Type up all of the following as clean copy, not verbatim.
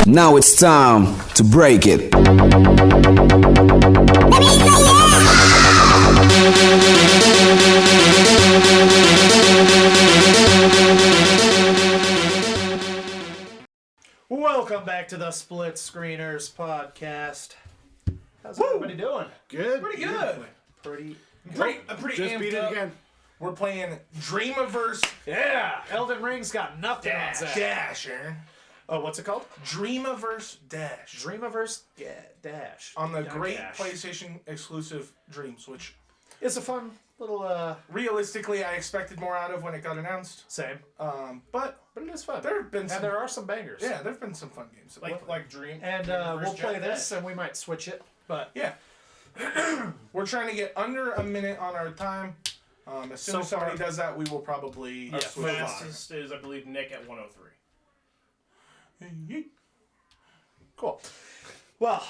Now it's time to break it. Welcome back to the Splitscreeners podcast. How's everybody doing? Good. Pretty good. Pretty. I'm pretty Just amped beat it up. again. We're playing Dreamiverse Yeah! Elden Ring's got nothing on Zach. Dash, Aaron. Oh, what's it called? Dreamiverse Dash. Dreamiverse Dash. On the great Dash. PlayStation exclusive Dreams, which It's a fun little, realistically I expected more out of when it got announced. same. But But it is fun. there have been some, And there are some bangers. yeah, there've been some fun games. Like Dream. And Dreamiverse we'll play Jet this Dash. and we might switch it. But Yeah. We're trying to get under a minute on our time. As soon as somebody does that, we will probably Yeah, switch on. Fastest is, I believe, Nick at 103. cool. Well,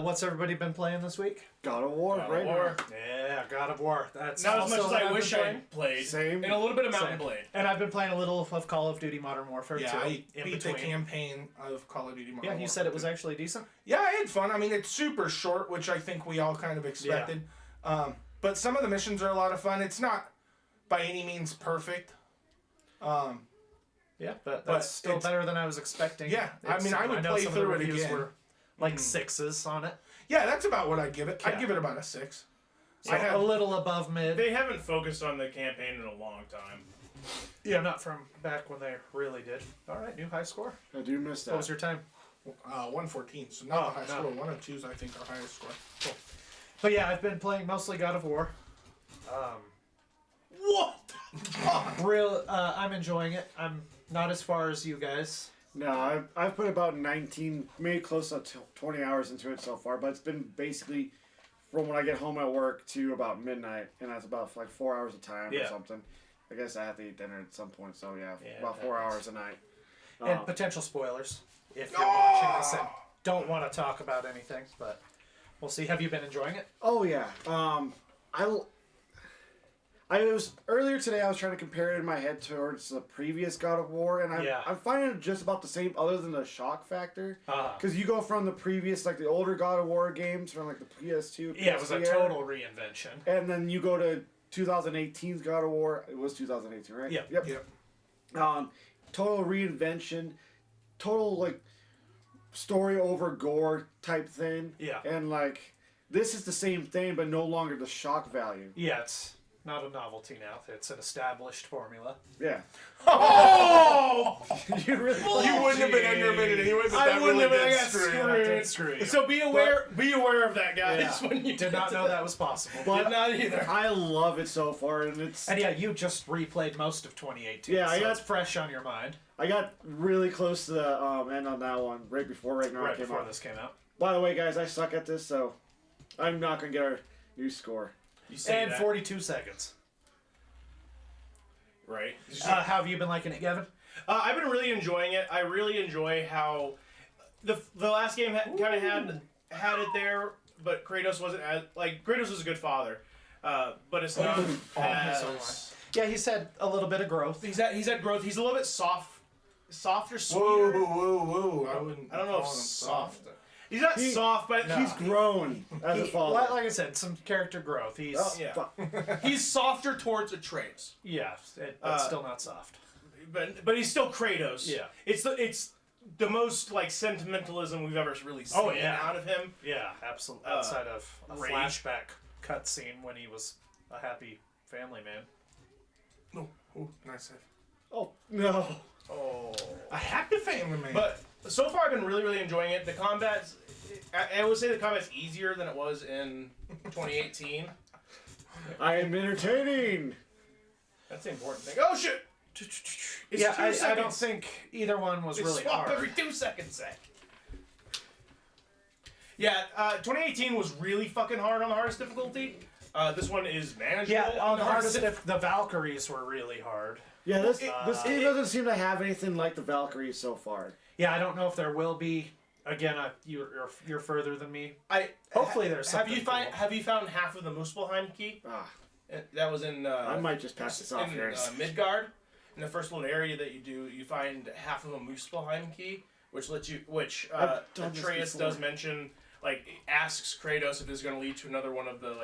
what's everybody been playing this week? God of War Ragnarok. Yeah, God of War. That's Not as much also as what I I've wish been I playing. played. Same. And a little bit of Mountain Same. Blade. And I've been playing a little of Call of Duty Modern Warfare Yeah, too. I in beat the between. campaign of Call of Duty Modern Yeah, you Warfare said it was 2. actually decent. Yeah, I had fun. I mean, it's super short, which I think we all kind of expected. But some of the missions are a lot of fun. It's not by any means perfect. Yeah, but But that's still it's- better than I was expecting. Yeah, I mean, I would know play some of the through it reviews again. were like sixes on it. Yeah, that's about what I'd give it. Yeah. I'd give it about a 6. So I have- a little above mid. They haven't focused on the campaign in a long time. Yeah, not from back when they really did. All right, new high score. I do miss that. What was your time? 114. So not Oh, the high no. score. 102 is, I think, our highest score. But yeah, I've been playing mostly God of War. What? I'm enjoying it. I'm not as far as you guys. No, I've put about 19, maybe close to 20 hours into it so far, but it's been basically from when I get home at work to about midnight, and that's about like 4 hours of time or Yeah. something. I guess I have to eat dinner at some point, so yeah, Yeah, about that 4 makes- hours a night. And potential spoilers if you're watching this and don't want to talk about anything, but we'll see. Have you been enjoying it? Oh yeah. I was earlier today. I was trying to compare it in my head towards the previous God of War, and I'm finding it just about the same, other than the shock factor. Because you go from the previous, like the older God of War games from like the PS2. Yeah, it was a PS3 era, total reinvention. and then you go to 2018's God of War. It was 2018, right? Yep. Yep. Total reinvention, total like story over gore type thing. Yeah. And like this is the same thing, but no longer the shock value. Yeah, it's not a novelty now. It's an established formula. Yeah. Oh! You really. You wouldn't have been under a minute anyway, but that really did screw you. That did screw you. So be aware of that, guys. Yeah. When you Did not know that was possible. Did not either. I love it so far, and it's. And yeah, you just replayed most of 2018. Yeah, I so got- it's fresh on your mind. I got really close to the end on that one right before Ragnarok Right came before out. this came out. By the way, guys, I suck at this, so I'm not gonna get our new score. You say And that, 42 seconds. right? How have you been liking it, Gavin? I've been really enjoying it. I really enjoy how the last game kind of had it there, but Kratos wasn't as Kratos was a good father, but it's not as. Yeah, he's had a little bit of growth. He's had growth. He's a little bit softer, Whoa, sweeter. whoa, whoa. I wouldn't. I don't know if call him soft. He's not soft, but He's grown as a father. Like I said, some character growth. He's yeah. Fuck. he's softer towards Atreus. yeah, but still not soft. But he's still Kratos. Yeah. It's the most like sentimentalism we've ever really seen Oh, yeah. out of him. Yeah, absolutely. Outside of a rage. flashback cutscene when he was a happy family man. Oh, nice save. Oh no. Oh. A happy family man. But so far I've been really, really enjoying it. The combat's I would say the combat's easier than it was in 2018. I am entertaining. That's the important thing. Oh shit! It's yeah, 2 I don't seconds. think either one was They really swap hard. every 2 seconds, Zach. Yeah, 2018 was really fucking hard on the hardest difficulty. This one is manageable. Yeah, on the hardest hardest, the Valkyries were really hard. Yeah, this game doesn't seem to have anything like the Valkyries so far. Yeah, I don't know if there will be. Again, you're further than me. Hopefully there's Have something you found half of the Muspelheim key? Ah, That was in. I might just pass this off in here. Midgard. In the first little area that you do, you find half of a Muspelheim key, which I've done this Atreus before. does mention. Like, asks Kratos if it's going to lead to another one of the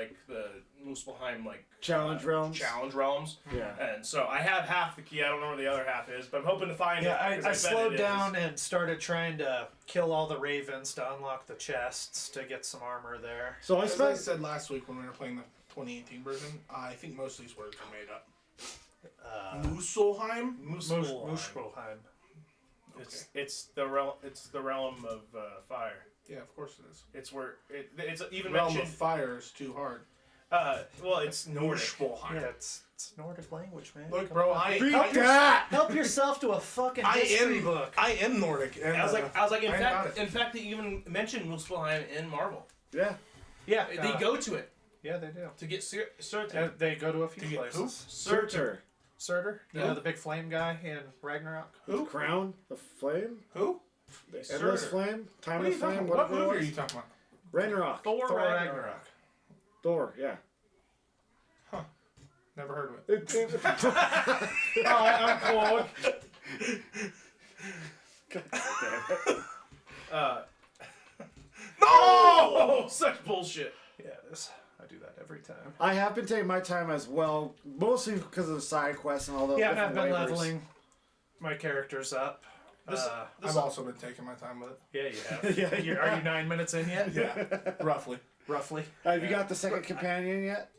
Muspelheim challenge realms. Challenge realms. Yeah. And so I have half the key. I don't know where the other half is, but I'm hoping to find it. Yeah, 'cause I bet slowed it down is. and started trying to kill all the ravens to unlock the chests to get some armor there. So I As I spent. said last week when we were playing the 2018 version, I think most of these words are made up. Muspelheim? Muspelheim. It's the realm of fire. Yeah, of course it is. It's where it's even Realm mentioned. of Fire is too hard. Well, it's Nordic. Muspelheim. Yeah, it's Nordic language, man. Look, Come bro, on. Help yourself to a fucking I history am book. I am Nordic. And, I was like, I got it. in fact, they even mentioned Muspelheim in Marvel. Yeah. Yeah, They go to it Yeah, they do. to get certain. They go to a few To get places. Surtur. Surtur, Yeah. the big flame guy in Ragnarok. The crown, the flame, Who? the Surtur. endless flame, time What are of you talking flame, about? What whatever movie it are was. you talking about? Ragnarok. Thor Thor Ragnarok. Ragnarok. Thor, yeah. Never heard of it. I'm Claude. No! Such bullshit. Yeah, I do that every time. I have been taking my time as well, mostly because of the side quests and all those Yeah, and I've different been labors. leveling my characters up. I've also been taking my time with it. Yeah, you have. Yeah, Are you 9 minutes in yet? Yeah, roughly. Roughly. Have you got the second companion yet?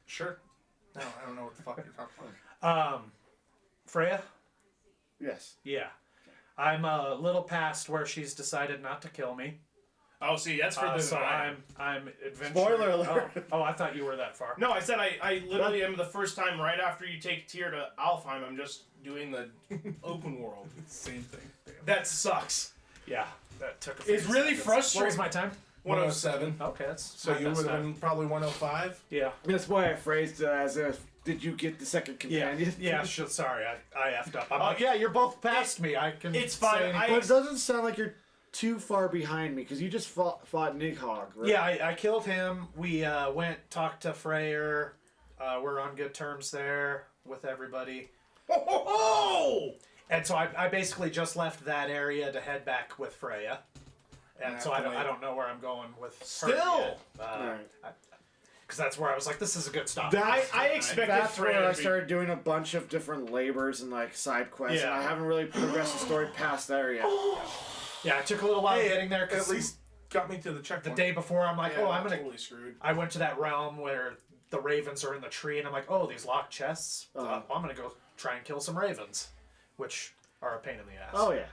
Sure. No, I don't know what the fuck you're talking about. Freya? Yes. Yeah. I'm a little past where she's decided not to kill me. Oh, see, that's for So the. I'm adventuring. Spoiler alert. Oh, I thought you were that far. No, I said I literally am the first time right after you take Tyr to Alfheim. I'm just doing the open world. Same thing. That sucks. Yeah, that took a few It's really seconds. frustrating. What was my time? 107. Okay, that's So not you messed would have up. been probably 105. Yeah. That's why I phrased it as if, did you get the second Yeah, companion? yeah. Sorry, I effed up. I'm like, yeah, you're both past me. I can. It's say fine. anything. But it doesn't sound like you're too far behind me, because you just fought Nighthog, right? Yeah, I killed him. We went, talked to Freyr. We're on good terms there with everybody. Oh! And so I basically just left that area to head back with Freya. And so I don't know where I'm going with her Still! yet. Alright. Because that's where I was like, this is a good stop. I expected That's Freya where I to be- started doing a bunch of different labors and like side quests, and Yeah. I haven't really progressed the story past there yet. Yeah, it took a little while getting there. At 'Cause least got me to the the checkpoint. day before, I'm like, Yeah, I'm going to... totally screwed. I went to that realm where the ravens are in the tree, and I'm like, oh, these locked chests. Uh-huh. I'm going to go try and kill some ravens, which are a pain in the ass. Oh yeah.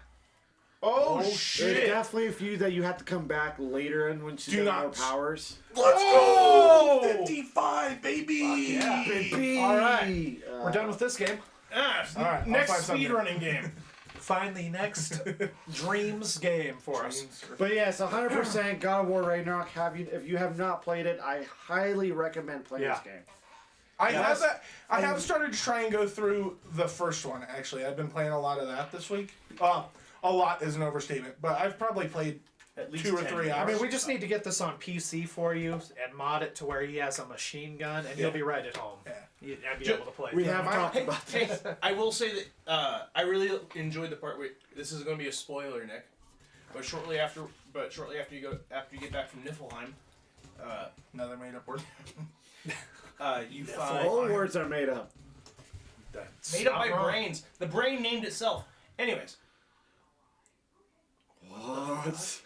Oh, There's shit! definitely a few that you have to come back later in when she's Do got not- more powers. Let's Oh! go! 55, baby! yeah. Baby! All right. We're done with this game. Ah, All right, I'll next find something. speedrunning game. Find the next Dreams game for us. But yes, 100% God of War Ragnarok. If you have not played it, I highly recommend playing Yeah. this game. I have started to try and go through the first one, actually. I've been playing a lot of that this week. A lot is an overstatement, but I've probably played At least 2 or 10. 3 I hours. mean, we just need to get this on PC for you and mod it to where he has a machine gun, and you'll be right at home. Yeah. I'd be able to play. We it. have talked about Hey, I will say that I really enjoyed the part where this is going to be a spoiler, Nick. But shortly after you get back from Niflheim, Another made-up word. you find all words are made up. That's made up not by wrong. brains. The brain named itself. Anyways, What?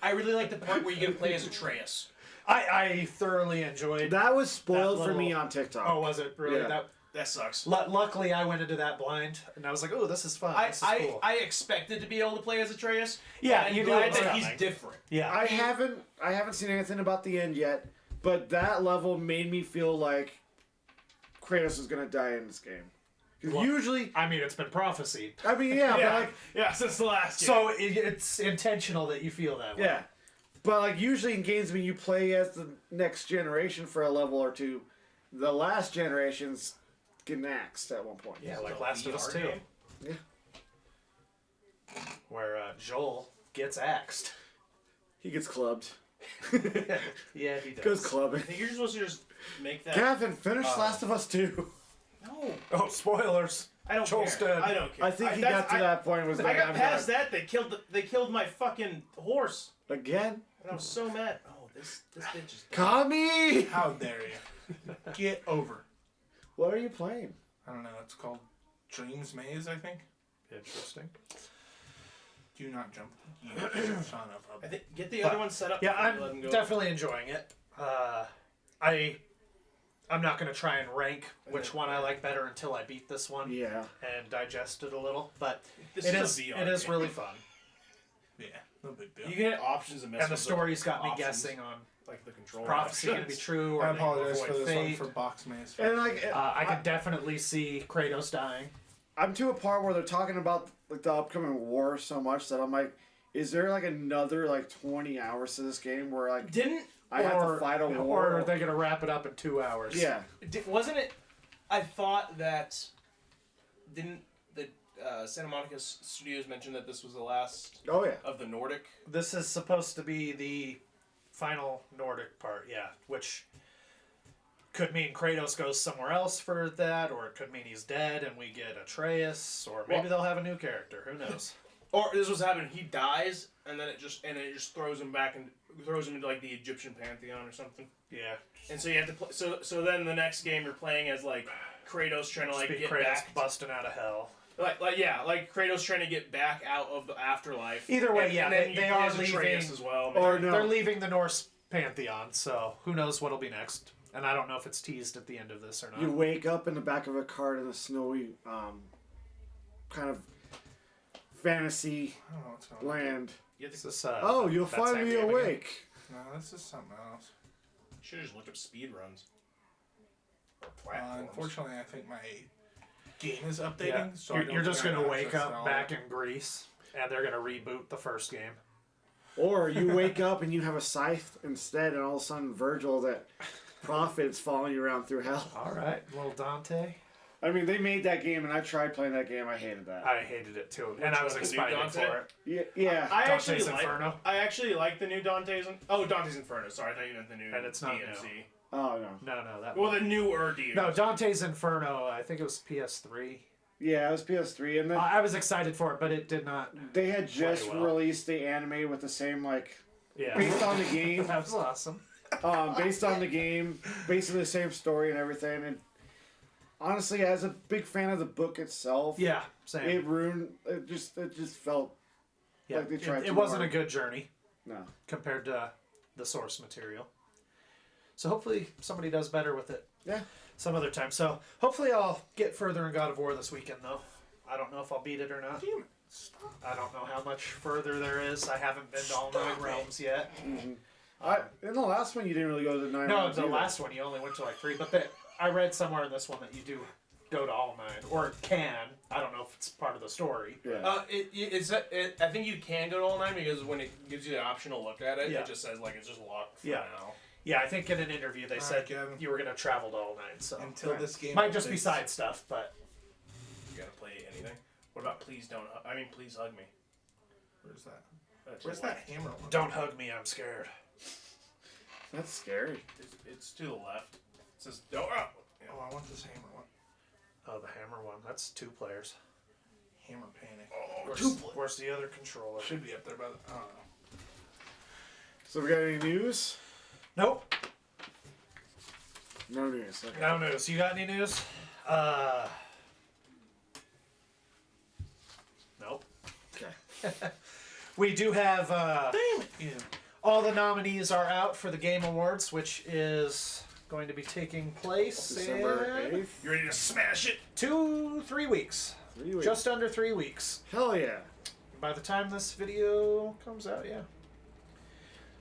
I really like the part where you get to play as Atreus. I thoroughly enjoyed. That was spoiled That for me little- on TikTok. Oh, was it really? Yeah. That sucks. Luckily, I went into that blind, and I was like, "Oh, this is fun. This is cool." I expected to be able to play as Atreus. Yeah, and you I'm knew it glad was that he's coming. different. yeah, I haven't seen anything about the end yet, but that level made me feel like Kratos is gonna die in this game. Because Well, usually, I mean, it's been prophesied. I mean, yeah, but like, yeah, since the last game. So it's intentional that you feel that way. yeah, but like usually in games when you play as the next generation for a level or two, the last generation's getting axed at one point. Yeah, like The Last of Us VR 2. game? Yeah. Where Joel gets axed. He gets clubbed. Yeah, he does. Goes clubbing. I think you're supposed to just make that. Gavin, finish Last of Us 2. No. No. Oh, spoilers. I don't Joel's care. dead. I don't care. I think he got to that point. Was I like, got I'm past done. that. They killed my fucking horse, Again? and I was so mad. Oh, this bitch is dead. Kami! How dare you? Get over. What are you playing? I don't know. It's called Dreams Maze, I think. Interesting. Do not jump. You son of I a... think get the other one set up. Yeah, before you let him I'm go. definitely enjoying it. I'm not going to try and rank which one I like better until I beat this one. Yeah. And digest it a little, but This it is is a VR it is game. really fun. Yeah, no big deal. You can hit options and mess And the with story's got me options, guessing on like the controller. prophecy going to be true or I they will apologize for avoid this one fate. for Box Maze. And like, I can definitely see Kratos dying. I'm to a part where they're talking about like the upcoming war so much that I'm like, is there like another like 20 hours to this game where like Didn't I have to fight a war? Or are they going to wrap it up in 2 hours? Yeah. wasn't it? I thought that didn't the Santa Monica Studios mention that this was the last Oh yeah. of the Nordic? This is supposed to be the final Nordic part, yeah, which could mean Kratos goes somewhere else for that, or it could mean he's dead and we get Atreus, or maybe they'll have a new character. Who knows? Or this was happening. He dies, and then it just throws him back and throws him into like the Egyptian pantheon or something. Yeah. And so you have to play. So then the next game you're playing as like Kratos trying to like Speak get Kratos back, busting out of hell. like Kratos trying to get back out of the afterlife. Either way, and, yeah, and then they you are play as Atreus leaving- as well. Or no. They're leaving the Norse pantheon, so who knows what'll be next. And I don't know if it's teased at the end of this or not. You wake up in the back of a cart in a snowy, kind of fantasy I don't know what's going on. land. Is this, Oh, you'll that find same me game again? awake. No, this is something else. Should have just looked up speed runs. Or platforms. Unfortunately, I think my game is updating. Yeah. So I don't You're just think I going to have wake access to up all back of in Greece, and they're going to reboot the first game. Or you wake up and you have a scythe instead, and all of a sudden Virgil, that prophet, is following you around through hell. All right, little Dante. I mean, they made that game, and I tried playing that game. I hated that. I hated it too, and I was one? The new excited Dante? for it. Yeah. I Dante's actually Inferno? I actually like the new Dante's. Dante's Inferno. Sorry, I thought you meant the new And it's not DMC. Oh no. No, that Well, one. the newer DMC. No, Dante's Inferno, I think it was PS3. Yeah, it was PS3, and then I was excited for it, but it did not. they had just well. released the anime with the same Yeah. based on the game. That was awesome. Based on the game, basically the same story and everything. And honestly, as a big fan of the book itself, Yeah, same. it ruined. It just felt yeah. like they tried it too wasn't hard. a good journey no. compared to the source material. So hopefully somebody does better with it Yeah. some other time. So hopefully I'll get further in God of War this weekend, though. I don't know if I'll beat it or not. Damn it. Stop. I don't know how much further there is. I haven't been to all 9 realms yet. In the last one, you didn't really go to the 9 No, realms the either. last one you only went to like 3, but I read somewhere in this one that you do go to all 9, or can. I don't know if it's part of the story. Yeah. I think you can go to all 9 because when it gives you the option to look at it, Yeah. it just says like it's just locked for Yeah. now. Yeah, I think in an interview they said Kevin. you were going to travel to all 9. So Until this game might just be updates. side stuff, but You gotta play anything. What about please don't? Please hug me. Where's that? That's Where's your that left. hammer one? don't hug me. I'm scared. That's scary. It's to the left. It says don't. Oh, Oh, I want this hammer one. Oh, the hammer one. That's 2 players. Hammer panic. Where's the other controller? Should be up there by the. I don't know. So we got any news? Nope. No news. Okay. No news. You got any news? Nope. Okay. We do have. All the nominees are out for the Game Awards, which is going to be taking place December in 8th. You ready to smash it? 3 weeks. 3 weeks. Just under 3 weeks. Hell yeah. By the time this video comes out, yeah.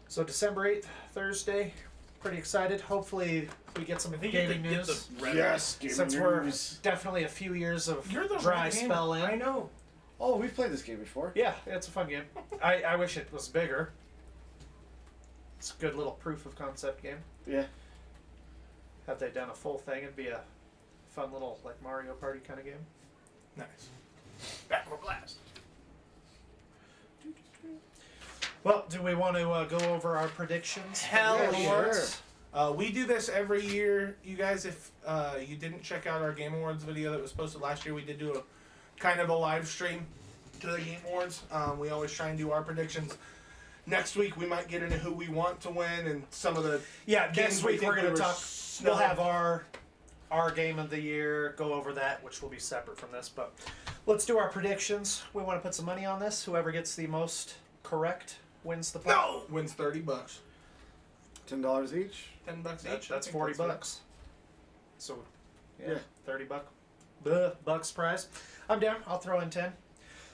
So December 8th, Thursday. Pretty excited. Hopefully we get some gaming news. Yes, gaming Since we're news. definitely a few years of You're the dry right game. spell in. I know. Oh, we've played this game before. Yeah, it's a fun game. I wish it was bigger. It's a good little proof of concept game. Yeah. Had they done a full thing, it'd be a fun little like Mario Party kind of game. Nice. Backward blast. Well, do we want to go over our predictions? Hell for the yeah, awards? We do this every year. You guys, if you didn't check out our Game Awards video that was posted last year, we did do a kind of a live stream to the Game Awards. We always try and do our predictions. Next week, we might get into who we want to win and some of the next week we're going to talk. We'll have our game of the year, go over that, which will be separate from this. But let's do our predictions. We want to put some money on this. Whoever gets the most correct wins the pot. No! Wins $30. $10 each. $10 each. That's $40. So, Yeah. $30 prize. I'm down. I'll throw in 10.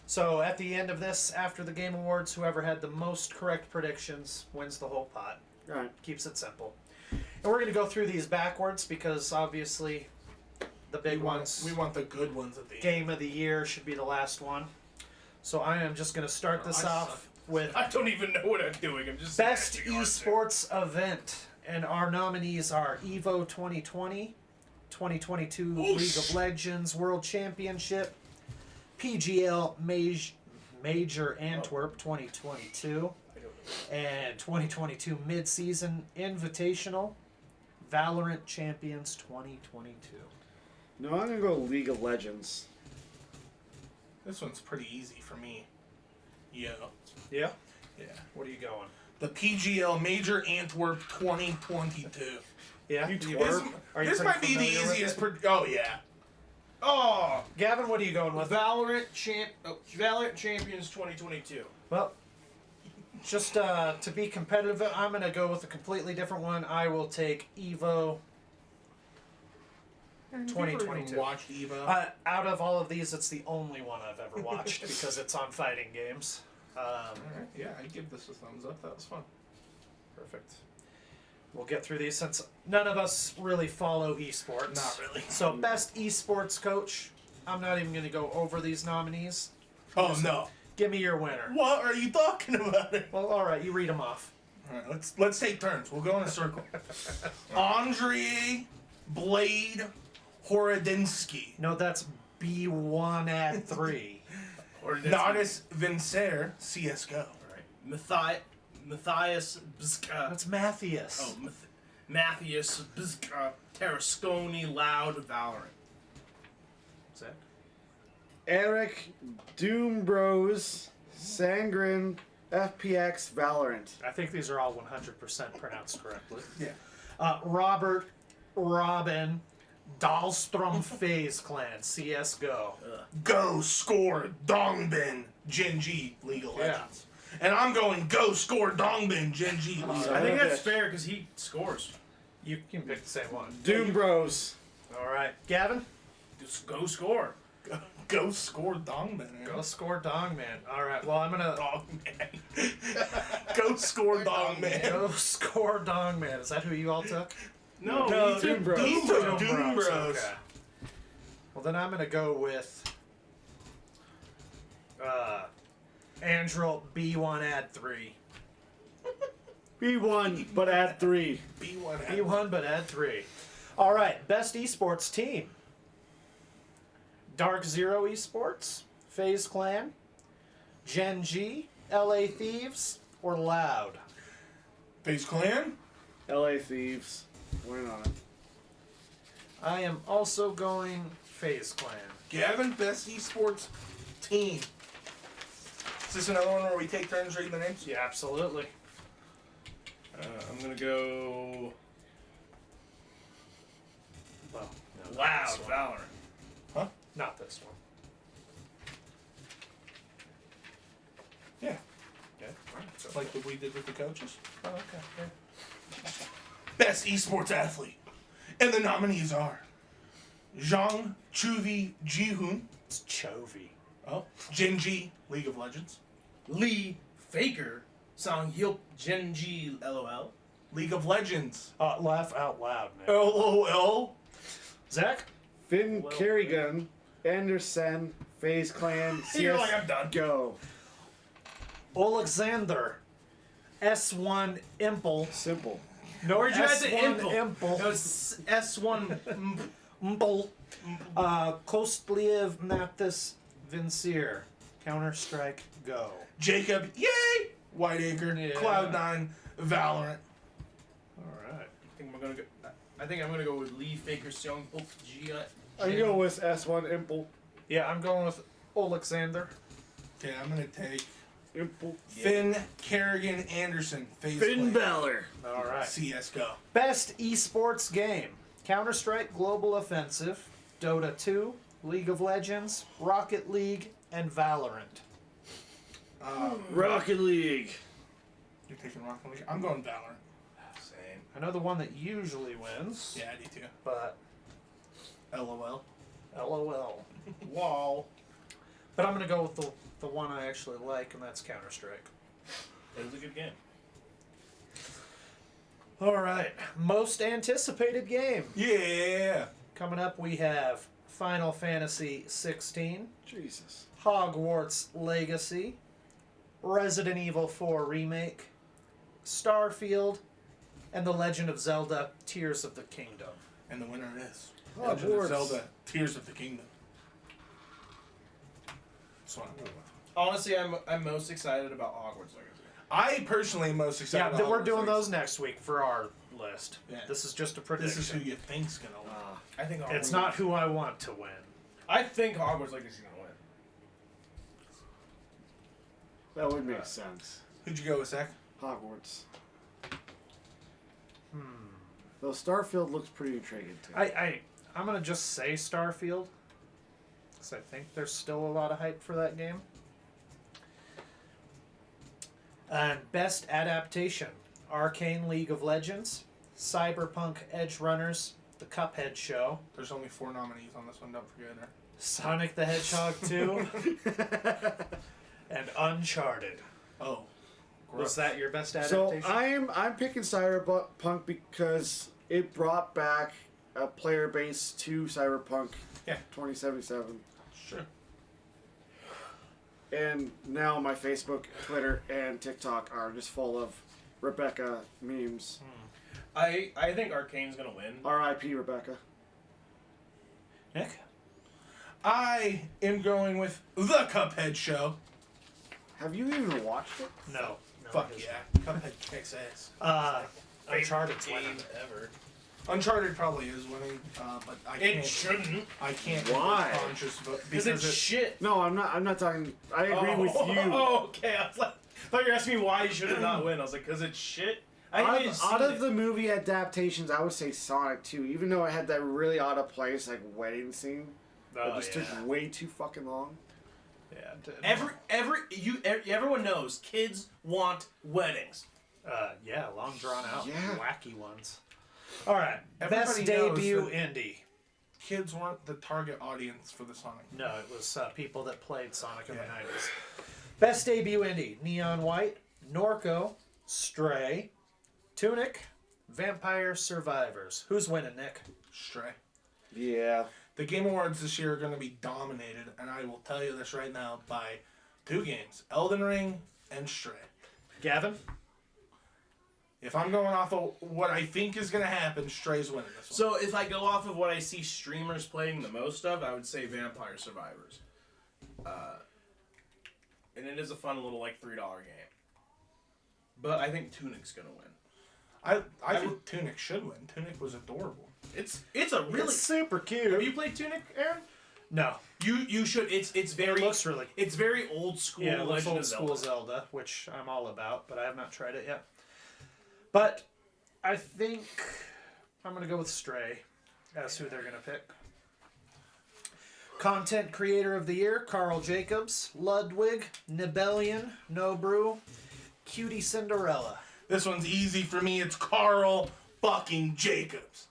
So at the end of this, after the Game Awards, whoever had the most correct predictions wins the whole pot. All right. Keeps it simple. And we're going to go through these backwards because obviously the big ones. We want the good ones at the end. Game of the year should be the last one. So I am just going to start this off with I don't even know what I'm doing. I'm just Best smashing on Esports Event. And our nominees are EVO 2020, 2022 League of Legends World Championship, PGL Major Antwerp 2022, and 2022 Mid-Season Invitational, Valorant Champions 2022. No, I'm gonna go League of Legends. This one's pretty easy for me. Yeah. Yeah? Yeah. What are you going? The PGL Major Antwerp 2022. Yeah? This might be the easiest. Oh, yeah. Oh, Gavin, what are you going with? Valorant Champions 2022. Well, just to be competitive, I'm going to go with a completely different one. I will take EVO 2022. Watched Evo. Out of all of these, it's the only one I've ever watched because it's on fighting games. All right. Yeah, I'd give this a thumbs up. That was fun. Perfect. We'll get through these since none of us really follow esports. Not really. So, best esports coach. I'm not even going to go over these nominees. Oh no! Give me your winner. What are you talking about? Well, all right, you read them off. All right, let's take turns. We'll go in a circle. Andre Blade Horodinsky. No, that's B1 at 3. Nodis Vincer, CSGO. Matthias Bizka. That's Matthias. Oh, Matthias Bizka. Tarasconi Loud Valorant. What's that? Eric Doombros Sangren FPX Valorant. I think these are all 100% pronounced correctly. Yeah. Robert Robin Dahlstrom FaZe Clan CSGO. Go score Dongbin Genji League of Legends. And I'm going go score Dongbin Genji League of Legends. I think that's fair because he scores. You can pick the same one. Doombros. All right, Gavin. Just go score. Go score Dongman. Man. Go score Dongman. All right. Well, I'm gonna Dongman. Go score Dongman. Go score Dongman. Is that who you all took? No, No, he took Doombros. Doombros. Okay. Well, then I'm gonna go with Andrel B1 add 3. B1, but at 3. B1 but add 3. All right. Best esports team. Dark Zero Esports, FaZe Clan, Gen G, LA Thieves, or Loud? FaZe Clan? LA Thieves. Win on it. I am also going FaZe Clan. Gavin, best esports team. Is this another one where we take turns reading the names? Yeah, absolutely. I'm gonna go Well, no, Loud this one. Valorant. Huh? Not this one. Yeah. Okay. All right. So, Like what we did with the coaches. oh, okay. Yeah. Best esports athlete. And the nominees are Zhang Chuvi Jihun. It's Chovy. Oh. Genji, League of Legends. Lee Faker. Song Hyuk Genji LOL. League of Legends. Laugh out loud, man. LOL. Zach? Finn Kerrigan, Anderson, FaZe Clan, You're like, I'm done. Go. Alexander. S1 Imple. Simple. No, Where'd you add the S1 Imple? Imple. No, it's S1. Imple. Kostliev Mathis Vincier. Counter-Strike, go. Jacob, yay! Whiteacre, Yeah. Cloud9, Valorant. All right. think I'm gonna go with Lee Faker Seong Book G. I go with S1 Impel. Yeah, I'm going with Alexander. Okay, I'm gonna take Impel. Finn Kerrigan Anderson. Finn Balor. All right. CS:GO. Best esports game: Counter-Strike Global Offensive, Dota 2, League of Legends, Rocket League, and Valorant. Rocket League. You're taking Rocket League. I'm going Valorant. Same. I know the one that usually wins, Yeah, I do too. but LOL. LOL. Wall. But I'm gonna go with the one I actually like, and that's Counter-Strike. It was a good game. All right, most anticipated game. Yeah. Coming up, we have Final Fantasy 16, Jesus. Hogwarts Legacy, Resident Evil 4 Remake, Starfield, and The Legend of Zelda: Tears of the Kingdom. And the winner is Hogwarts. Legend of Zelda: Tears of the Kingdom. That's what I'm going with. Honestly, I'm most excited about Hogwarts Legacy. I personally am most excited. Yeah, about we're Hogwarts doing Legacy. those next week for our list. Yeah. This is just a prediction. This is who you think's gonna win. I think Hogwarts It's not who I want to win. I think Hogwarts Legacy is gonna win. That would make sense. Who'd you go with, Zach? Hogwarts. Though Starfield looks pretty intriguing too. I'm gonna just say Starfield, because I think there's still a lot of hype for that game. And best adaptation: Arcane League of Legends, Cyberpunk Edge Runners, The Cuphead Show, There's only 4 nominees on this one. Don't forget her. Sonic the Hedgehog 2, and Uncharted. Oh. Was that your best So adaptation? I'm picking Cyberpunk because it brought back a player base to Cyberpunk. Yeah. 2077. Sure. And now my Facebook, Twitter, and TikTok are just full of Rebecca memes. I think Arcane's gonna win. R.I.P. Rebecca. Nick? I am going with The Cuphead Show. Have you even watched it? No. Fuck yeah. Cuphead kicks ass. Uncharted's winning. Game ever. Uncharted probably is winning, but I It can't. shouldn't. I can't Why? be conscious of it Because it's it- shit. No, I'm not talking. I agree with you. Oh, okay. I was like, I thought you were asking me why should it not win. I was like, because it's shit. I haven't even seen Out of it. the movie adaptations, I would say Sonic 2, even though it had that really out of place like wedding scene. Oh, It just took way too fucking long. Yeah. Everyone knows kids want weddings. Yeah, long drawn out, Yeah. wacky ones. All right, Everybody best knows debut that- indie. Kids weren't the target audience for the Sonic. No, it was people that played Sonic in the Yeah. 90s. Best debut indie: Neon White, Norco, Stray, Tunic, Vampire Survivors. Who's winning, Nick? Stray. Yeah. The Game Awards this year are going to be dominated, and I will tell you this right now, by 2 games, Elden Ring and Stray. Gavin? If I'm going off of what I think is going to happen, Stray's winning this one. So if I go off of what I see streamers playing the most of, I would say Vampire Survivors. And it is a fun little like $3 game. But I think Tunic's gonna win. I think Tunic should win. Tunic was adorable. It's a really It's super cute. Have you played Tunic, Aaron? No. You should. It's very It looks really. it's very old school. Yeah, it looks Legend old of school Zelda. Zelda, which I'm all about, but I have not tried it yet. But I think I'm going to go with Stray as who they're going to pick. Content Creator of the Year: Carl Jacobs, Ludwig, Nibellion, Nobrew, Cutie Cinderella. This one's easy for me. It's Carl fucking Jacobs.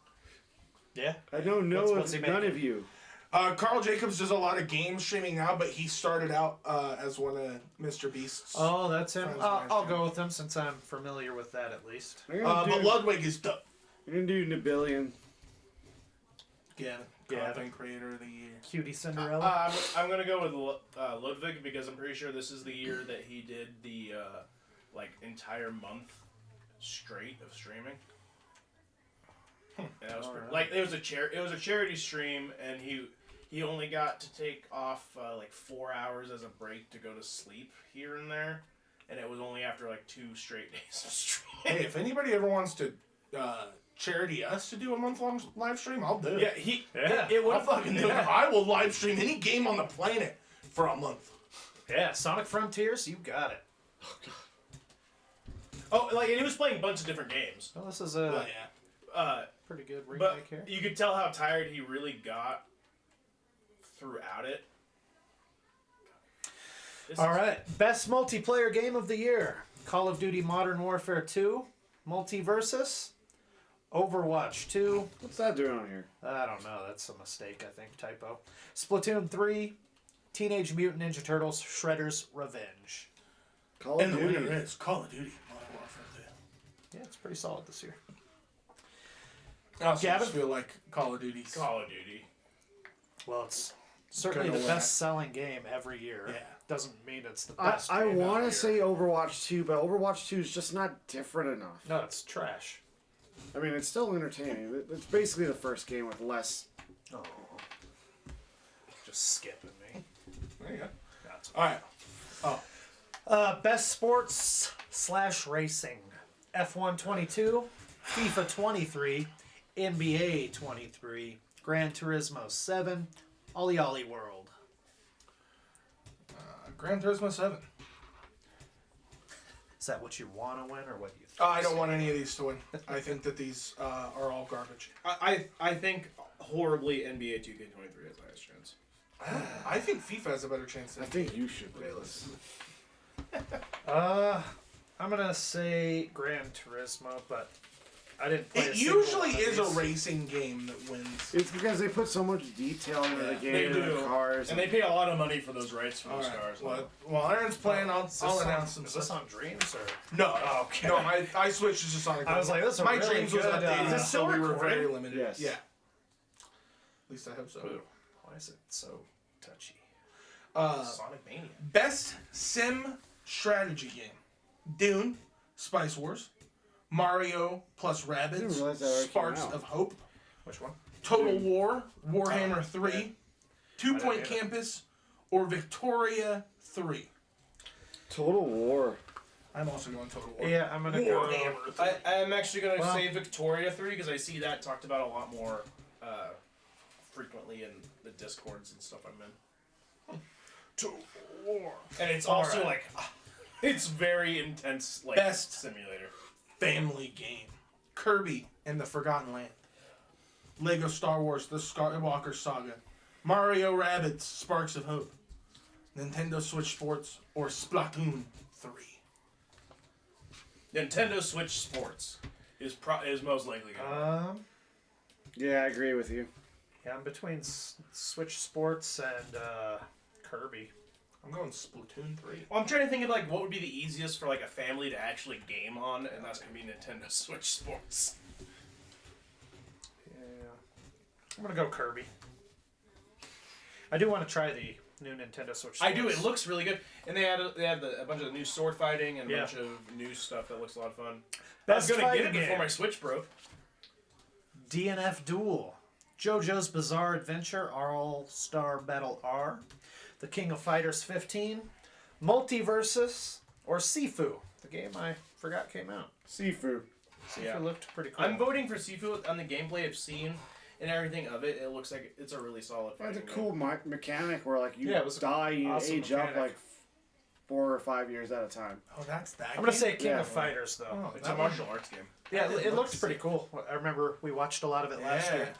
Yeah. I don't know What's he none making? of you. Carl Jacobs does a lot of game streaming now, but he started out as one of Mr. Beast's. Oh, that's him. Friends I'll last year. go with him since I'm familiar with that at least. I'm gonna, But do, Ludwig is dope. I'm gonna do Nibellion. Yeah, Yeah. Content Creator of the Year. Cutie Cinderella. I'm gonna go with Ludwig because I'm pretty sure this is the year that he did the like entire month straight of streaming. And that was pretty, like it was a charity stream, and he only got to take off like 4 hours as a break to go to sleep here and there, and it was only after like 2 straight days of streaming. Hey, if anybody ever wants to charity us to do a month-long live stream, I'll do it. Yeah, it I'll would fucking do it. I will live stream any game on the planet for a month. Yeah, Sonic Frontiers, you got it. Oh, like, and he was playing a bunch of different games. Well, this is a pretty good remake But here. you could tell how tired he really got throughout it. All right, best multiplayer game of the year: Call of Duty Modern Warfare 2, Multiversus, Overwatch 2. What's that doing on here? I don't know. That's a mistake, I think. Typo. Splatoon 3, Teenage Mutant Ninja Turtles: Shredder's Revenge. Call of And the Duty. winner is Call of Duty Modern Warfare 2. Yeah, it's pretty solid this year. I also Gavin? just feel like Call of Duty's... Call of Duty. Well, it's certainly Gonna the win. best-selling game every year. Yeah. Doesn't mean it's the best. I game want out to here. say Overwatch 2, but Overwatch 2 is just not different enough. No, it's trash. I mean, it's still entertaining. It's basically the first game with less. Oh. Just skipping me. There you go. That's All right. best sports / racing: F1 22, FIFA 23, NBA 23, Gran Turismo 7, Ollie Ollie World. Gran Turismo 7. Is that what you want to win, or what do you think? I don't want any of these to win. I think that these are all garbage. I think horribly NBA 2K23 has the highest chance. I think FIFA has a better chance than I think you should play this. I'm gonna say Gran Turismo, but I didn't play. It usually is a racing game that wins. It's because they put so much detail into the game, they and the do. cars. And they pay a lot of money for those rights for All those right. cars. Well, while Aaron's playing, I'll announce some Is this stuff. on Dreams or? No. Oh, okay. No, I switched to Sonic. I was like, this is a my really Dreams was good, updated, is this so still we were recording? very limited. Yes. Yeah. At least I hope so. Ooh, why is it so touchy? Sonic Mania. Best sim strategy game: Dune, Spice Wars, Mario plus I didn't Rabbids, realize that already came Sparks out. of Hope, Which one? Total War, Warhammer 3, yeah. 2 I Point didn't hear Campus, or Victoria 3. Total War. I'm also going Total War. Yeah, I'm gonna go. Warhammer 3. I'm actually going to Well- say Victoria 3 because I see that talked about a lot more frequently in the Discords and stuff I'm in. Total War. And it's All also right. like, it's very intense, like, Best. simulator. Family game: Kirby and the Forgotten Land, Lego Star Wars: The Skywalker Saga, Mario Rabbids: Sparks of Hope, Nintendo Switch Sports, or Splatoon 3. Nintendo Switch Sports is most likely going to Yeah, I agree with you. Yeah, I'm between Switch Sports and Kirby. I'm going Splatoon 3. Well, I'm trying to think of like what would be the easiest for like a family to actually game on, and that's gonna be Nintendo Switch Sports. Yeah, I'm gonna go Kirby. I do want to try the new Nintendo Switch. I do. Sports. It looks really good, and they had a bunch of new sword fighting and a Yeah. bunch of new stuff that looks a lot of fun. Best I was gonna get fighting it before game. my Switch broke. DNF Duel, JoJo's Bizarre Adventure All-Star Battle R, The King of Fighters 15, Multiversus, or Sifu, the game I forgot came out. Sifu. Sifu looked pretty cool. I'm voting for Sifu on the gameplay I've seen and everything of it. It looks like it's a really solid. It's a fighting cool mechanic where like you Yeah, it was die, you awesome age up mechanic. like 4 or 5 years at a time. Oh, that's that. I'm gonna game? say King Yeah. of Fighters though. Oh, It's that a martial arts game. Yeah, that it looked looks pretty sick. cool. I remember we watched a lot of it last Yeah. year.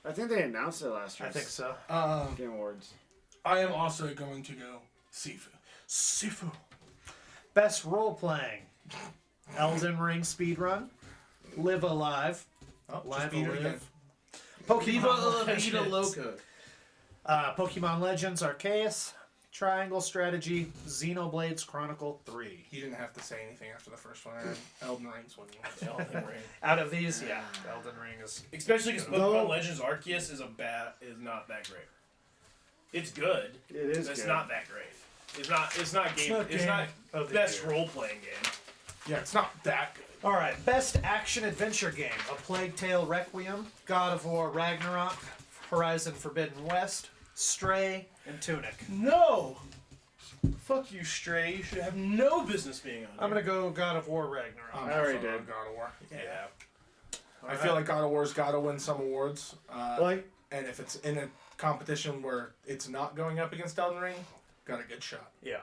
I think they announced it last year. I think so. Game Awards. I am also going to go Sifu. Sifu. Best role playing: Elden Ring speedrun, Live Alive, Oh, just Live beat it again. Alive, Pokemon Legends, Pokemon Legends Arceus, Triangle Strategy, Xenoblades Chronicle 3. You didn't have to say anything after the first one. Aaron. Elden Ring's one. Elden Ring. Out of these, yeah, Elden Ring is. Especially because No. Pokemon Legends Arceus is not that great. It's good. It is But it's good. not that great. It's not game. not It's game not of the best year. role playing game. Yeah, it's not that good. All right, best action adventure game: A Plague Tale: Requiem, God of War Ragnarok, Horizon Forbidden West, Stray, and Tunic. No. Fuck you, Stray. You should have no business being on. I'm gonna go God of War Ragnarok. I already also did. on God of War. Yeah. I feel like God of War's got to win some awards. And if it's in a competition where it's not going up against Elden Ring, got a good shot. Yeah.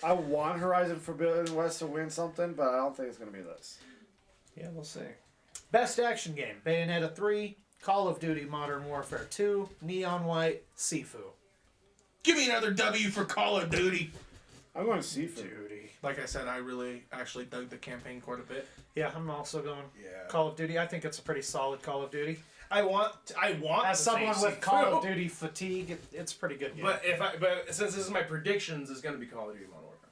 I want Horizon Forbidden West to win something, but I don't think it's going to be this. Yeah, we'll see. Best action game: Bayonetta 3, Call of Duty Modern Warfare 2, Neon White, Sifu. Give me another W for Call of Duty. I'm going to Sifu. Duty. Like I said, I really actually dug the campaign quite a bit. Yeah, I'm also going Yeah. Call of Duty. I think it's a pretty solid Call of Duty. I want. As to someone say with Sifu, Call of Duty fatigue, it's a pretty good game. But since this is my predictions, it's going to be Call of Duty Modern Warfare.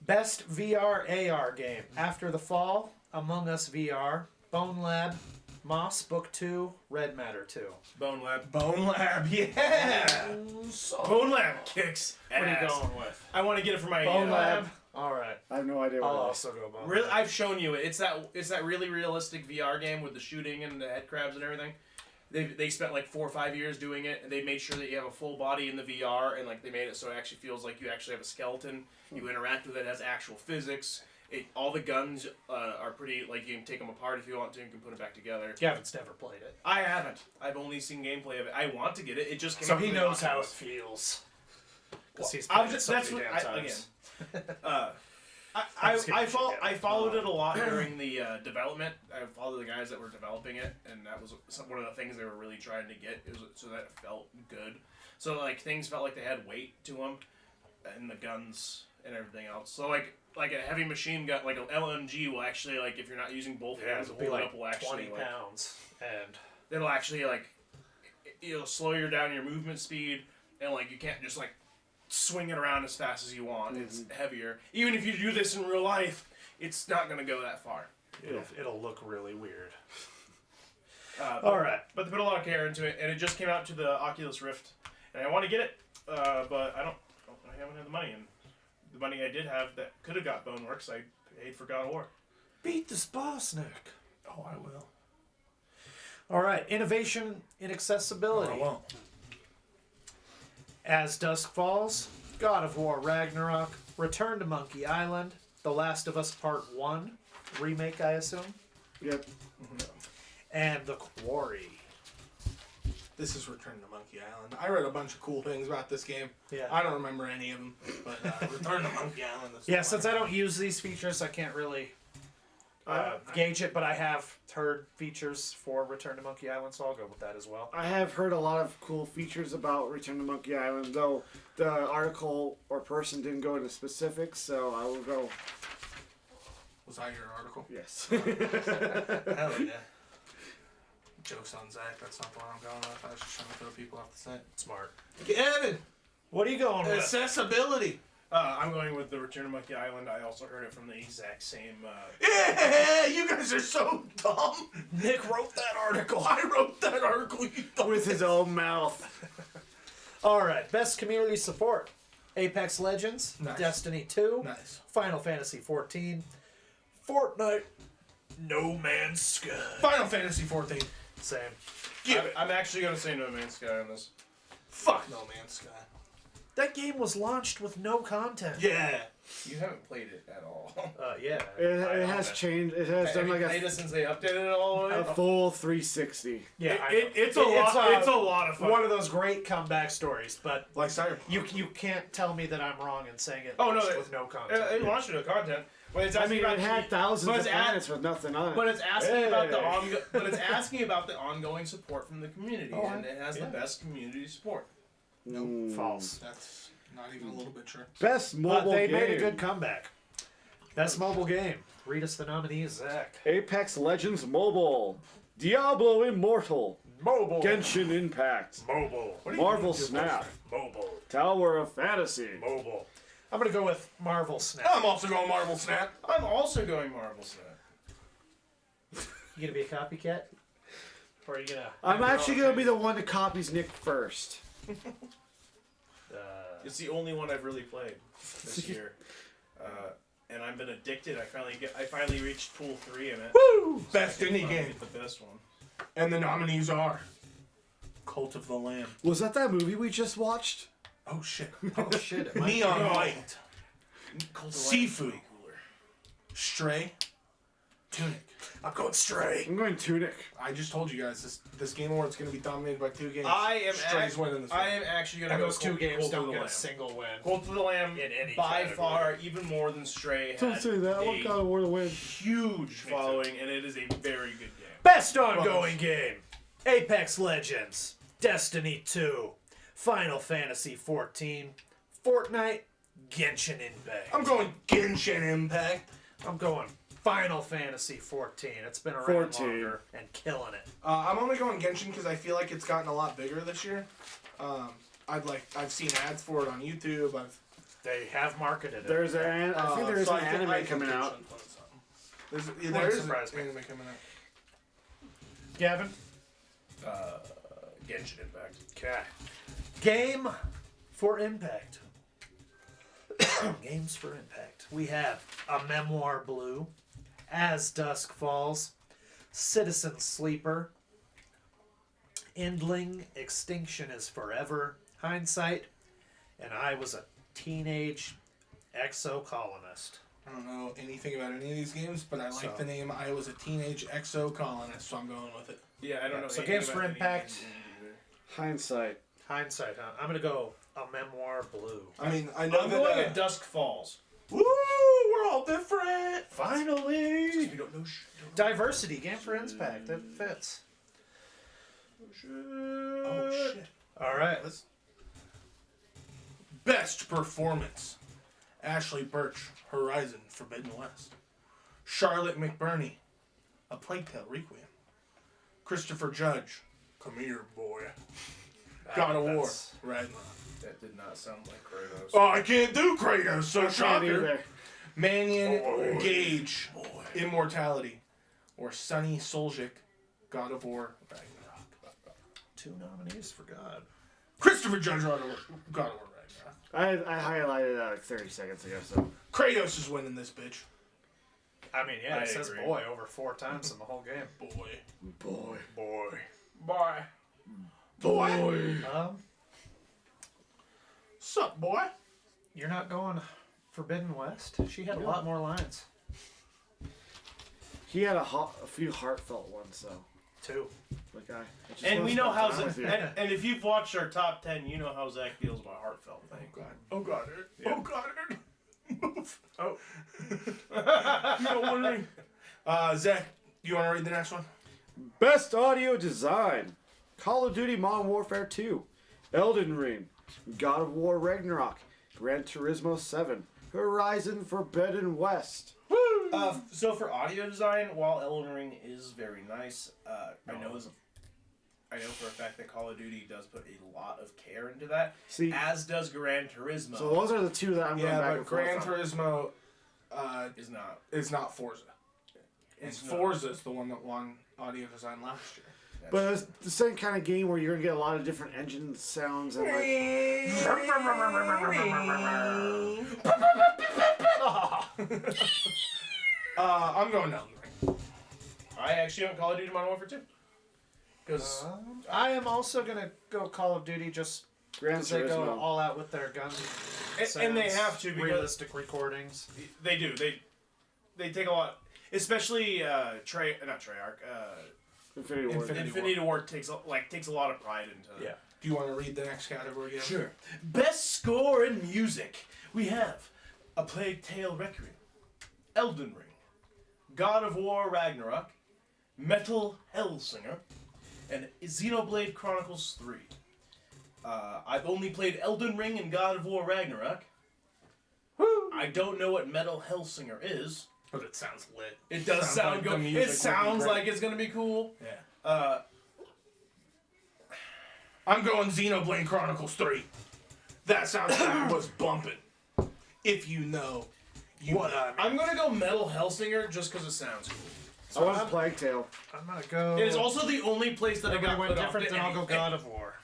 Best VR AR game: After the Fall, Among Us VR, Bone Lab, Moss Book 2, Red Matter 2. Bone Lab. Bone Lab, yeah. Bone Lab kicks. What are you ass. going with? I want to get it for my Bone Lab. All right. I have no idea what I'll it is. also go Bone Really, Lab. I've shown you it. It's that really realistic VR game with the shooting and the head crabs and everything. They spent like 4 or 5 years doing it, and they made sure that you have a full body in the VR, and like they made it so it actually feels like you actually have a skeleton. You interact with it as actual physics. All the guns are pretty, like, you can take them apart if you want to, and you can put it back together. Gavin's never played it. I haven't. I've only seen gameplay of it. I want to get it. It just came So out he from the knows how it Oculus. feels. Because he's I'm played it just so that's many what damn I, times. again. I'm just kidding, I followed it a lot during the development. I followed the guys that were developing it, and that was one of the things they were really trying to get, is so that it felt good. So like things felt like they had weight to them, and the guns and everything else. So like a heavy machine gun, like an LMG, will actually, like, if you're not using both hands, it'll be hold it like up will actually 20 like, pounds. And it'll actually like it'll slow you down your movement speed, and like you can't just like swing it around as fast as you want. It's heavier. Even if you do this in real life, it's not going to go that far. it'll look really weird. All right, but they put a lot of care into it, and it just came out to the Oculus Rift, and I want to get it, but I haven't had the money, and the money I did have that could have got Boneworks, I paid for God of War. Beat this boss, Nick. Oh, I will. All right, innovation in accessibility. I won't. As Dusk Falls, God of War Ragnarok, Return to Monkey Island, The Last of Us Part 1, remake, I assume, Yep. and The Quarry. This is Return to Monkey Island. I read a bunch of cool things about this game. Yeah. I don't remember any of them, but Return to Monkey Island. Is Yeah, since I don't use these features, I can't really gauge it, but I have heard features for Return to Monkey Island, so I'll go with that as well. I have heard a lot of cool features about Return to Monkey Island, though the article or person didn't go into specifics, so I will go. Was that your article? Yes. Hell yeah. Jokes on Zach. That's not the one I'm going with. I was just trying to throw people off the set. Smart. Kevin! What are you going with? Accessibility! I'm going with the Return to Monkey Island. I also heard it from the exact same. Yeah! You guys are so dumb! Nick wrote that article. I wrote that article, you dumb. With his own mouth. All right, best community support: Apex Legends, Nice. Destiny 2, Nice. Final Fantasy 14, Fortnite, No Man's Sky. Final Fantasy 14. Same. Give it. I'm actually going to say No Man's Sky on this. Fuck No Man's Sky. That game was launched with no content. Yeah. You haven't played it at all. Yeah. It has changed. It has Have done you like played it since they updated it all the way? a full 360. Yeah, It's a lot of fun. One of those great comeback stories, but Like Cyberpunk. you can't tell me that I'm wrong in saying it Oh, no, launched it- with no content. It launched with no content. But it's I asking mean, about it had thousands but of it's planets with nothing on it. But it's asking about the Hey. but it's asking about the ongoing support from the community, Oh, and it has yeah. the best community support. False. That's not even a little bit true. Best But mobile they game. made a good comeback. Best mobile game. Read us the nominees, Zach. Apex Legends Mobile. Diablo Immortal. Mobile. Genshin Impact. Mobile. Marvel Snap. Mobile. Tower of Fantasy. Mobile. I'm gonna go with Marvel Snap. I'm also going Marvel Snap. I'm also going Marvel Snap. You gonna be a copycat? Or are you gonna? I'm actually going to be the one that copies Nick first. It's the only one I've really played this year, and I've been addicted. I finally reached Pool 3 in it. Woo! Best indie Probably game. the best one. And the nominees are Cult of the Lamb. Was that movie we just watched? Oh shit. Oh shit! It might Neon be. White. Cult of Sifu. Light is way cooler. Stray. Tunic. I'm going Stray. I'm going Tunic. I just told you guys this Game Award's going to be dominated by 2 games. Stray's winning this one. I am actually going to And go those 2 games Cult of don't the get Lamb. a single win. Cult of the Lamb In any by category. far, even more than Stray, Don't had say that. I want God of War to win. huge following, and it is a very good game. Best ongoing game: Apex Legends, Destiny 2, Final Fantasy 14, Fortnite, Genshin Impact. I'm going Genshin Impact. I'm going Final Fantasy 14. It's been around 14. longer and killing it. I'm only going Genshin because I feel like it's gotten a lot bigger this year. I've seen ads for it on YouTube. They have marketed it. There's an. I think there is an anime coming out. There is Wouldn't an surprise me. anime coming out. Gavin? Genshin Impact. Okay. Game for Impact. Games for Impact. We have A Memoir Blue, As Dusk Falls, Citizen Sleeper, Endling, Extinction is Forever, Hindsight, and I Was a Teenage Exocolonist. I don't know anything about any of these games, but I like the name. I was a teenage exo-colonist, so I'm going with it. Yeah, I don't know. So anything Games for about any Impact. games either. Hindsight. Hindsight, huh? I'm going to go A Memoir Blue. I mean, I know I'm that. going at Dusk Falls. Woo! We're all different. Finally! We don't know Diversity, Game for Impact. That fits. Oh shit! All right, let's. Best performance: Ashley Birch, Horizon Forbidden West; Charlotte McBurney, A Plague Tale Requiem; Christopher Judge, Come Here Boy; God of War That's- Ragnarok. That did not sound like Kratos. Oh, I can't do Kratos, so Can't shocker. either. Mannion Gage, Immortality; or Sonny Soljic, God of War Ragnarok. 2 nominees for God. Christopher Judge, God of War Ragnarok. I highlighted that like 30 seconds ago. So Kratos is winning this bitch. I mean, yeah, I it says agree. boy over 4 times in the whole game. Boy. Boy. Boy. Sup, boy? You're not going Forbidden West? She had a lot more lines. he had a few heartfelt ones though. 2. Like And we know how Zach. Zach, and if you've watched our top 10, you know how Zach feels about heartfelt things. Oh god. Oh god. Move. Oh. You don't want to read. Zach, you want to read the next one? Best audio design: Call of Duty Modern Warfare 2, Elden Ring, God of War Ragnarok, Gran Turismo 7, Horizon Forbidden West. So for audio design, while Elden Ring is very nice, I know for a fact that Call of Duty does put a lot of care into that, See, as does Gran Turismo. so those are the 2 that I'm going back but and forth Gran on. Turismo is not. is not Forza. And It's not. Forza's the one that won audio design last year. But it's the same kind of game where you're gonna get a lot of different engine sounds and like. I'm going Elden Ring. I actually own Call of Duty Modern Warfare 2. Because I am also going to go Call of Duty just Gran because they go Turismo. all out with their guns. and they have to, because realistic recordings. they do. They take a lot, especially not Treyarch. Infinity War. Infinity Ward takes a lot of pride into. Yeah. Do you want to read the next category again? Sure. Best score in music. We have A Plague Tale Requiem, Elden Ring, God of War Ragnarok, Metal Hellsinger, and Xenoblade Chronicles 3. I've only played Elden Ring and God of War Ragnarok. Woo! I don't know what Metal Hellsinger is. But it sounds lit. It does Sounds sound like the good. music It would be sounds great. like it's gonna be cool. Yeah. I'm going Xenoblade Chronicles 3. That soundtrack was bumping. If you know, you know. I'm gonna go Metal Hellsinger just because it sounds cool. I want Plague Tale. I'm going to go. It is also the only place that I got went put different, off then I'll go anything. God of War.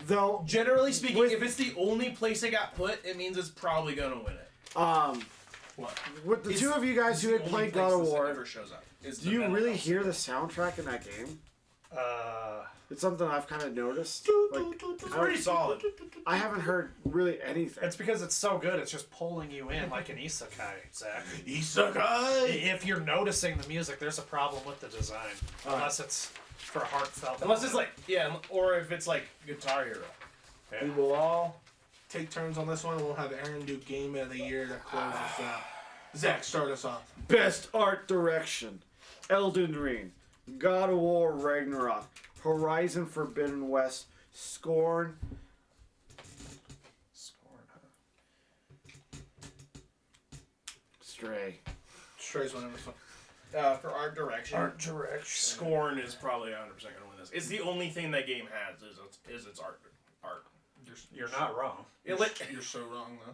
Though, Generally speaking, if it's the only place I got put, it means it's probably gonna win it. What? with the It's- 2 of you guys it's who the had only played place God of this War, never shows up. Is do the you Metal really Hellsinger. hear the soundtrack in that game? It's something I've kind of noticed. Like, It's pretty solid. I haven't heard really anything. It's because it's so good, it's just pulling you in like an isekai, Zach. Isekai! If you're noticing the music, there's a problem with the design. Unless it's for heartfelt. Unless it's like, yeah, or if it's like Guitar Hero. Yeah. We will all take turns on this one. We'll have Aaron do Game of the Year to close us out. Zach, start us off. Best art direction: Elden Ring, God of War Ragnarok, Horizon Forbidden West, Scorn. Stray. Stray's one of this one. For art direction, Scorn is probably 100% going to win this. It's the only thing that game has is its art. You're not wrong. You're so wrong, though.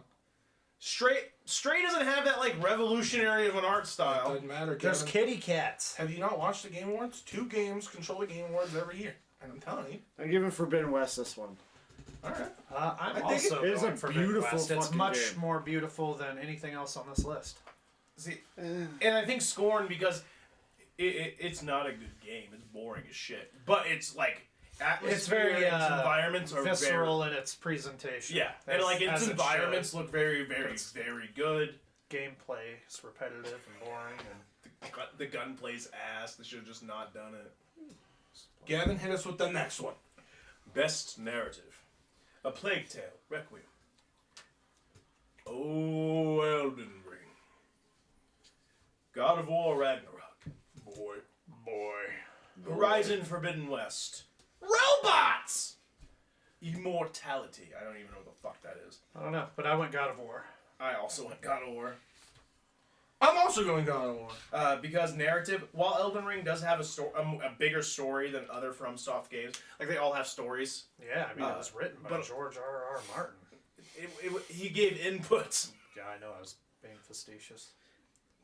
Stray doesn't have that like revolutionary of an art style. Doesn't matter. There's Kevin. kitty cats. Have you not watched the Game Awards? 2 games control the Game Awards every year. And I'm telling you. I'm giving Forbidden West this one. All right. I'm think also it is going a for beautiful West. It's fucking much game. more beautiful than anything else on this list. See, and I think Scorn because it's not a good game. It's boring as shit. But it's like atmosphere. It's very its environments are visceral in its presentation. Yeah, and like its as it environments should. look very, very, very good. Gameplay is repetitive and boring, and The gun plays ass. They should have just not done it. Gavin, hit us with the next one. Best narrative: A Plague Tale, Requiem. Oh, Elden Ring. God of War Ragnarok. boy. Horizon Forbidden West. Robots! Immortality. I don't even know what the fuck that is. I don't know, but I went God of War. I also went God of War. I'm also going God of War. Because narrative, while Elden Ring does have a bigger story than other FromSoft games, like they all have stories. Yeah, I mean, it was written by George R.R. Martin. He gave inputs. Yeah, I know, I was being facetious.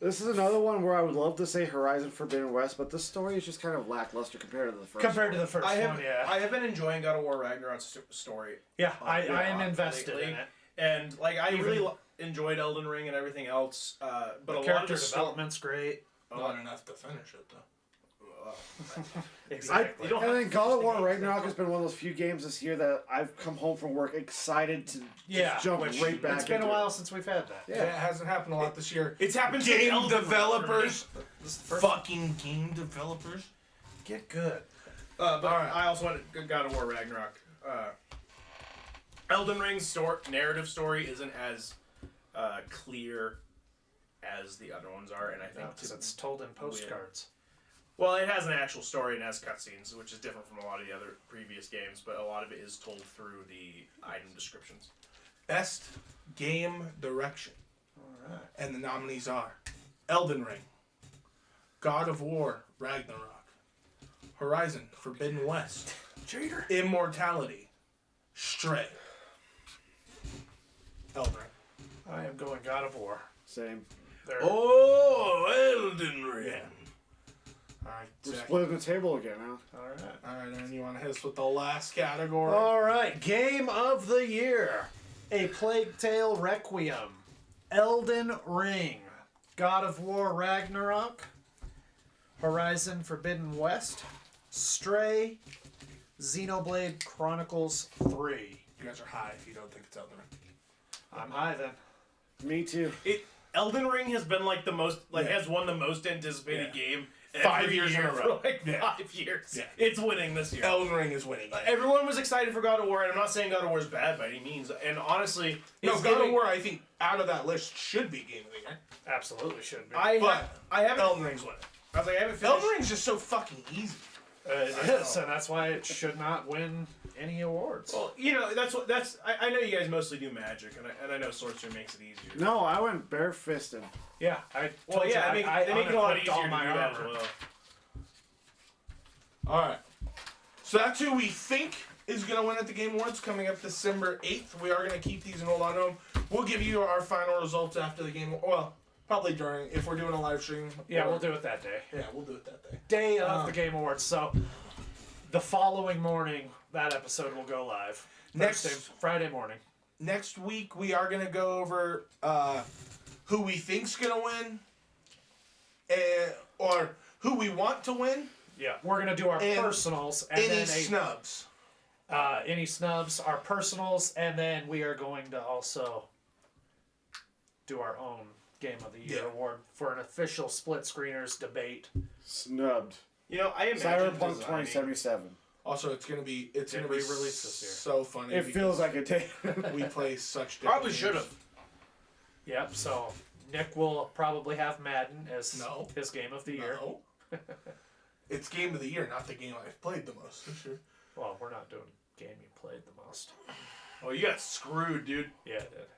This is another one where I would love to say Horizon Forbidden West, but this story is just kind of lackluster compared to the first Compared to one. the first one, yeah. I have been enjoying God of War Ragnarok's story. Yeah, I am invested lately. in it. And like I really enjoyed Elden Ring and everything else, but a lot of Character the development's great. Not enough to finish it, though. Exactly. And then God of War Ragnarok has been one of those few games this year that I've come home from work excited to just jump right back It's been a into while it. since we've had that. Yeah, it hasn't happened a lot this year. It's happened to Game Elden Ring developers. This is the first Fucking game developers. Get good. But I also went God of War Ragnarok. Elden Ring's narrative story isn't as clear as the other ones are, and I think Because it's told in postcards. well, it has an actual story and has cutscenes, which is different from a lot of the other previous games, but a lot of it is told through the item descriptions. Best game direction. Alright. And the nominees are Elden Ring, God of War Ragnarok, Horizon Forbidden West, Cheater. Immortality, Stray. Elden Ring. I am going God of War. Same. There. Oh, Elden Ring. Alright, We're Zach. splitting the table again, huh? Alright. Alright, and you want to hit us with the last category? Alright, Game of the Year. A Plague Tale Requiem. Elden Ring. God of War Ragnarok. Horizon Forbidden West. Stray. Xenoblade Chronicles 3. You guys are high if you don't think it's Elden Ring. I'm high then. Me too. Elden Ring has been like the most, Yeah. has won the most anticipated game 5 every years in year a for row. like Yeah. 5 years. Yeah. It's winning this year. Elden Ring is winning. Everyone was excited for God of War, and I'm not saying God of War is bad by any means. And honestly, No, it's God of giving- War, I think, out of that list should be Game of the Year. Absolutely should be. I But haven't. Elden Ring's winning. I was like, I haven't finished. Elden Ring's just so fucking easy. It is, and that's why it should not win any awards. Well, I know you guys mostly do Magic, and I know Sorcerer makes it easier. No, I went barefisted. Yeah, I. Well, told you, yeah, I they make it a lot unemplugged easier all to do my that as armor. well. Alright. So that's who we think is going to win at the Game Awards coming up December 8th. We are going to keep these and hold on to them. We'll give you our final results after the game. Well, probably during, if we're doing a live stream. Yeah, we'll do it that day. Yeah, we'll do it that day. Day of the Game Awards. So the following morning, that episode will go live. Friday morning. Next week, we are going to go over who we think's going to win, or who we want to win, Yeah, we're gonna do our personals and any then snubs. Any snubs, our personals, and then we are going to also do our own Game of the Year award for an official Split Screeners debate. Snubbed. You know, I imagine Cyberpunk 2077. Also, it's gonna be re-released this year. so funny. It feels like it did. we play such different Probably should have. Yep. So Nick will probably have Madden as No. his Game of the Year. No. It's Game of the Year, not the game I've played the most, for sure. Well, we're not doing game you played the most. Oh, you got screwed, dude. Yeah, it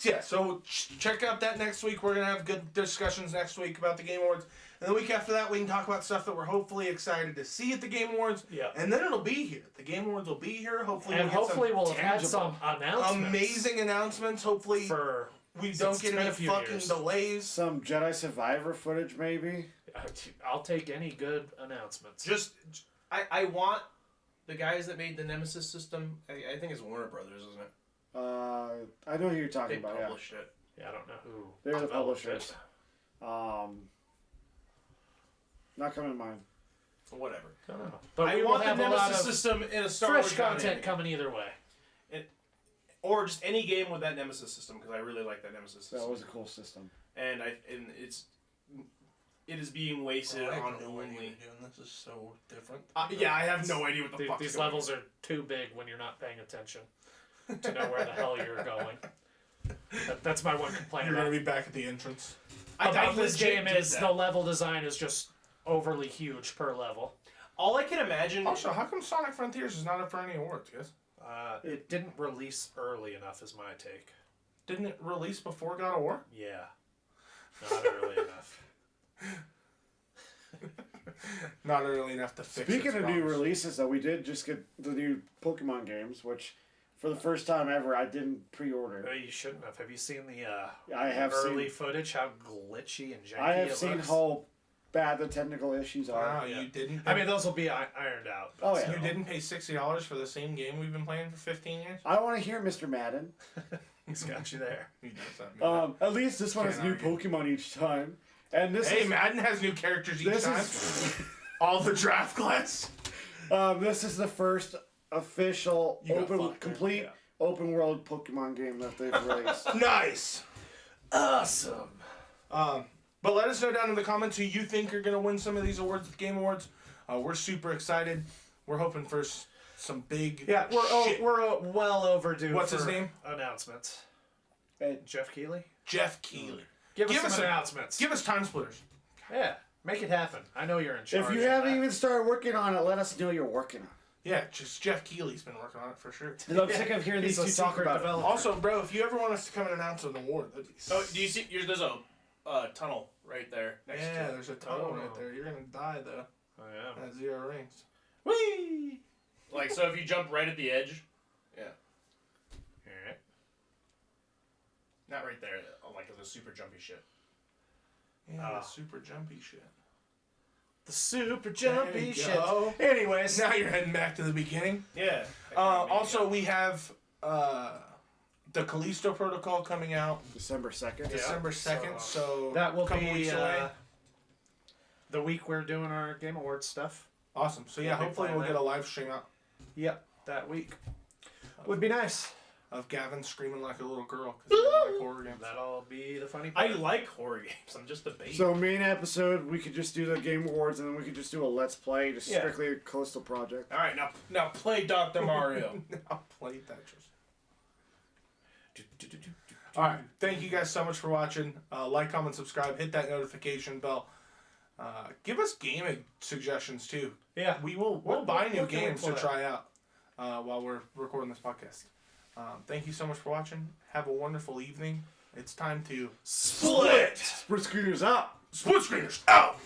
did. So check out that next week. We're going to have good discussions next week about the Game Awards. And the week after that, we can talk about stuff that we're hopefully excited to see at the Game Awards. Yeah. And then it'll be here. The Game Awards will be here. Hopefully we'll have had some announcements. amazing announcements. Hopefully we don't get any fucking delays. Some Jedi Survivor footage, maybe. I'll take any good announcements. I want the guys that made the Nemesis system. I think it's Warner Brothers, isn't it? I know who you're talking They about. published it. Yeah, I don't know who. They're the developed publishers. it. Not coming to mind. Whatever. I don't know. But I we will want the have a lot Nemesis of system in a Star fresh Wars content coming either way. or just any game with that Nemesis system, because I really like that Nemesis system. That was a cool system. And it is being wasted I have on no idea only. what you're doing. This is so different. Yeah, I have no idea what the fuck. These levels are too big when you're not paying attention to know where the hell you're going. That's my one complaint You're about going to be back at the entrance. about this game legit is did the that. level design is just overly huge per level. All I can imagine. Also, how come Sonic Frontiers is not up for any awards, guys? It didn't release early enough, is my take. Didn't it release before God of War? Yeah, not early enough. Not early enough to fix Speaking its of new problems. releases, though, we did just get the new Pokemon games, which for the first time ever I didn't pre-order. You shouldn't have. Have you seen the I have early seen. footage? How glitchy and janky I have it seen looks? how bad the technical issues are. Wow, Yeah. you didn't. I mean, those will be ironed out. Oh, yeah. You didn't pay $60 for the same game we've been playing for 15 years? I don't want to hear Mr. Madden. He's got you there. He does that. At least this one has Can't new argue. Pokemon each time, and this Hey, is Madden has new characters each this time. is All the draft class. this is the first official You got fucked there. complete open world Pokemon game that they've released. Nice. Awesome. But let us know down in the comments who you think are going to win some of these awards, the Game Awards. We're super excited. We're hoping for some big Yeah, shit. we're well overdue. What's for his name? Announcements. Hey, Jeff Keighley. Jeff Keighley. Give Give us us some a- announcements. Give us Time Splitters. Yeah, make it happen. I know you're in charge. if you of haven't that. even started working on it, let us know you're working on it. Yeah, just Jeff Keighley's been working on it for sure. 'Cause I'm sick of hearing He's these a two talk secret about it. developer. Also, bro, if you ever want us to come and announce an award, that'd be Oh, do you see? There's a tunnel right there next yeah, to it. there's a tunnel Oh. right there. You're going to die, though. I am. At 0 rings. Whee! Like, so if you jump right at the edge, Alright. not right there, like the super jumpy shit. Yeah, the super jumpy shit. The super There jumpy you shit. go. Anyways, Now you're heading back to the beginning. Yeah. Also, we have the Callisto Protocol coming out December 2nd. December 2nd, so that will a couple be weeks away. the week we're doing our Game Awards stuff. Awesome. So yeah, We'll be hopefully playing we'll that. get a live stream out Yep, that week. Would be nice. of Gavin screaming like a little girl because he doesn't like horror games. That'll be the funny I part. like horror games. I'm just a baby. So main episode, we could just do the Game Awards, and then we could just do a Let's Play, just Yeah. strictly a Callisto project. All right, now play Dr. Mario. I'll play Tetris. All right. Thank you guys so much for watching. Like, comment, subscribe, hit that notification bell. Give us gaming suggestions too. Yeah. We'll What- buy what new can we games to play? try out while we're recording this podcast. Thank you so much for watching. Have a wonderful evening. It's time to Split! Splitscreeners out! Splitscreeners out.